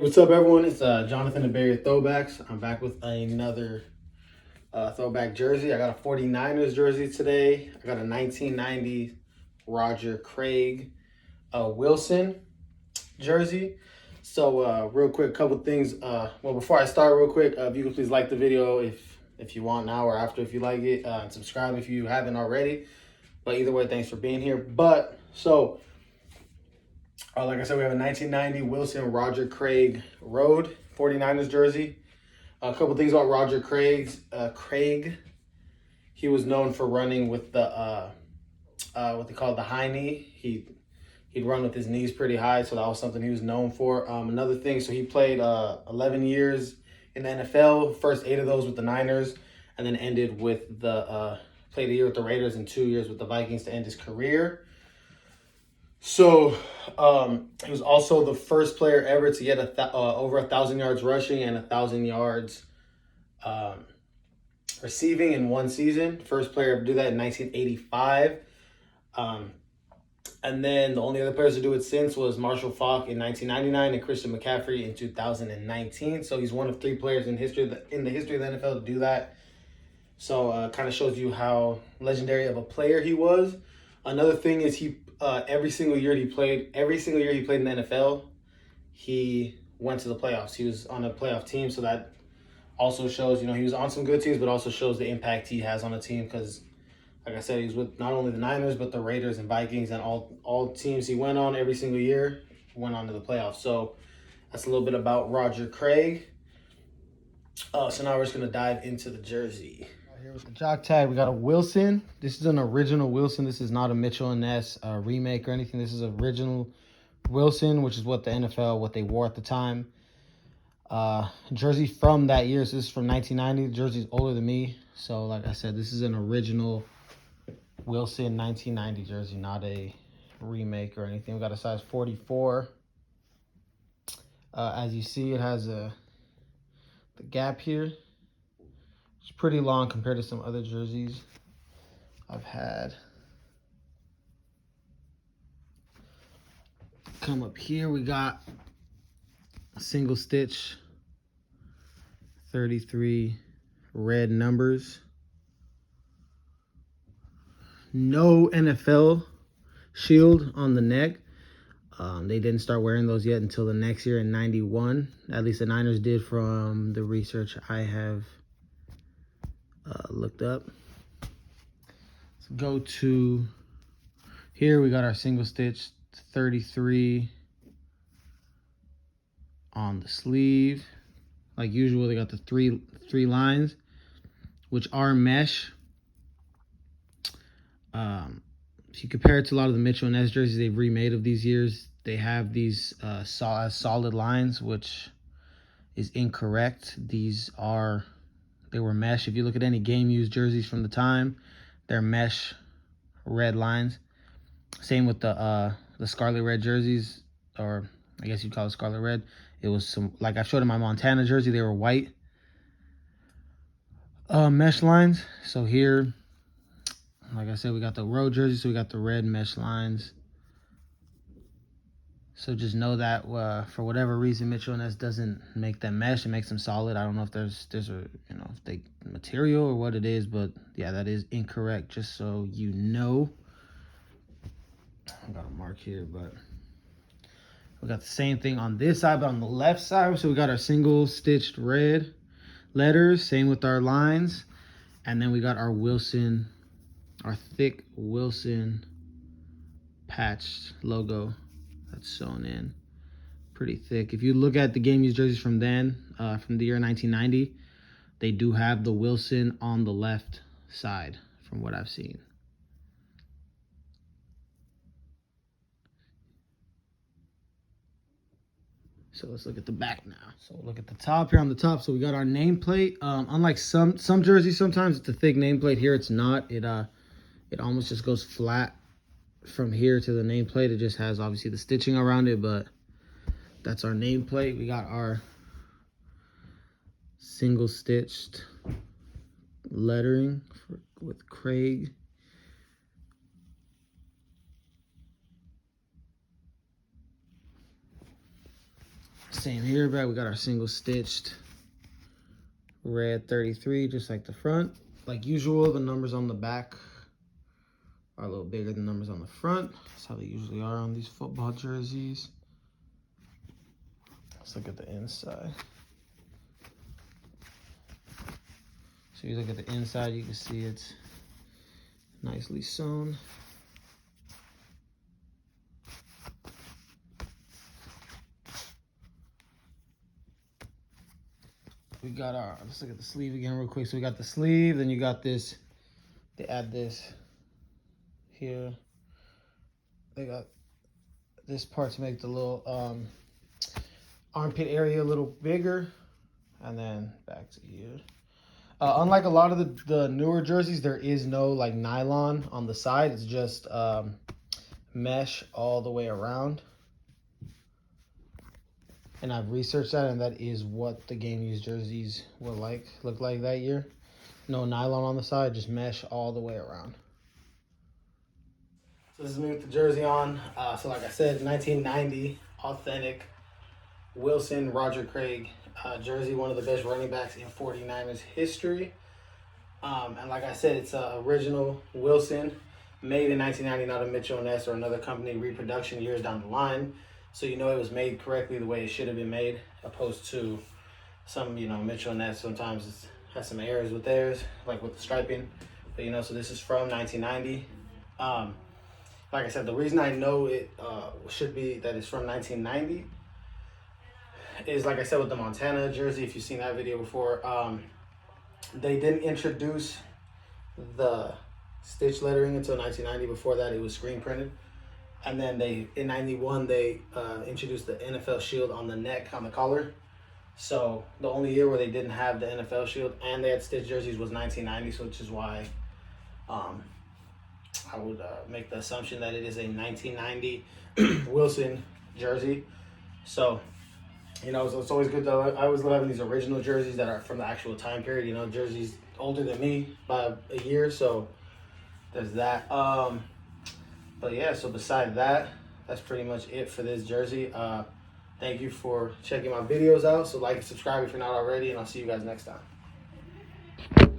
What's up, everyone? It's Jonathan and Barry Throwbacks. I'm back with another throwback jersey. I got a 49ers jersey today. I got a 1990 Roger Craig Wilson jersey. So real quick, couple things. Well, before I start, real quick, if you could please like the video if you want now or after if you like it, and subscribe if you haven't already. But either way, thanks for being here. Like I said, we have a 1990 Wilson Roger Craig Road 49ers jersey. A couple things about Roger Craig. He was known for running with the what they call the high knee. He'd run with his knees pretty high, so that was something he was known for. Another thing, so he played 11 years in the NFL. First 8 of those with the Niners, and then ended with played a year with the Raiders and 2 years with the Vikings to end his career. So he was also the first player ever to get over 1,000 yards rushing and 1,000 yards receiving in one season. First player to do that in 1985. And then the only other players to do it since was Marshall Faulk in 1999 and Christian McCaffrey in 2019. So he's one of 3 players in the history of the NFL to do that. So kind of shows you how legendary of a player he was. Another thing is every single year he played in the NFL, he went to the playoffs. He was on a playoff team, so that also shows, he was on some good teams, but also shows the impact he has on a team because, like I said, he was with not only the Niners, but the Raiders and Vikings and all teams he went on every single year went on to the playoffs. So that's a little bit about Roger Craig. So now we're just going to dive into the jersey. Here with the jock tag, we got a Wilson. This is an original Wilson. This is not a Mitchell and Ness remake or anything. This is original Wilson, which is what the NFL, what they wore at the time. Jersey from that year. So this is from 1990. The jersey's older than me. So like I said, this is an original Wilson 1990 jersey, not a remake or anything. We got a size 44. As you see, it has the gap here. It's pretty long compared to some other jerseys I've had. Come up here, we got a single stitch, 33 red numbers. No NFL shield on the neck. They didn't start wearing those yet until the next year in 91. At least the Niners did from the research I have looked up. Let's go to here. We got our single stitch 33 on the sleeve. Like usual, they got the three lines, which are mesh. If you compare it to a lot of the Mitchell and Ness jerseys they've remade of these years, they have these solid lines, which is incorrect. They were mesh. If you look at any game-used jerseys from the time, they're mesh red lines. Same with the scarlet red jerseys, or I guess you'd call it scarlet red. It was some, like I showed in my Montana jersey, they were white mesh lines. So here, like I said, we got the road jersey, so we got the red mesh lines. So just know that for whatever reason, Mitchell and Ness doesn't make them mesh. It makes them solid. I don't know if there's a if they material or what it is, but yeah, that is incorrect. Just so you know. I got a mark here, but we got the same thing on this side, but on the left side, so we got our single stitched red letters. Same with our lines, and then we got our Wilson, our thick Wilson patched logo. That's sewn in pretty thick. If you look at the game used jerseys from then, from the year 1990, they do have the Wilson on the left side from what I've seen. So let's look at the back now. So look at the top here on the top. So we got our nameplate. Unlike some jerseys, sometimes it's a thick nameplate. Here it's not. It almost just goes flat from here to the nameplate. It just has obviously the stitching around it, but that's our nameplate. We got our single stitched lettering with Craig. Same here, but we got our single stitched red 33, just like the front. Like usual, the numbers on the back are a little bigger than numbers on the front. That's how they usually are on these football jerseys. Let's look at the inside. So you look at the inside, you can see it's nicely sewn. We got our, let's look at the sleeve again real quick. So we got the sleeve, then you got this, they add this here. They got this part to make the little armpit area a little bigger, and then back to here. Unlike a lot of the newer jerseys, there is no like nylon on the side. It's just mesh all the way around. And I've researched that, and that is what the game used jerseys will look like that year. No nylon on the side, just mesh all the way around. So this is me with the jersey on. So like I said, 1990 authentic Wilson Roger Craig jersey, one of the best running backs in 49ers history. And like I said, it's original Wilson, made in 1990, not a Mitchell & Ness or another company reproduction years down the line. So you know it was made correctly the way it should have been made, opposed to some, you know, Mitchell & Ness sometimes it has some errors with theirs, like with the striping. But you know, so this is from 1990. Like I said, the reason I know it should be that it's from 1990 is, like I said, with the Montana jersey, if you've seen that video before, they didn't introduce the stitch lettering until 1990. Before that, it was screen printed. And then in 91, they introduced the NFL shield on the neck, on the collar. So the only year where they didn't have the NFL shield and they had stitch jerseys was 1990, so which is why I would make the assumption that it is a 1990 Wilson jersey. So, you know, it's always good though. I always love having these original jerseys that are from the actual time period. You know, jerseys older than me by a year, so there's that. But yeah, so beside that, that's pretty much it for this jersey. Thank you for checking my videos out. So like and subscribe if you're not already, and I'll see you guys next time.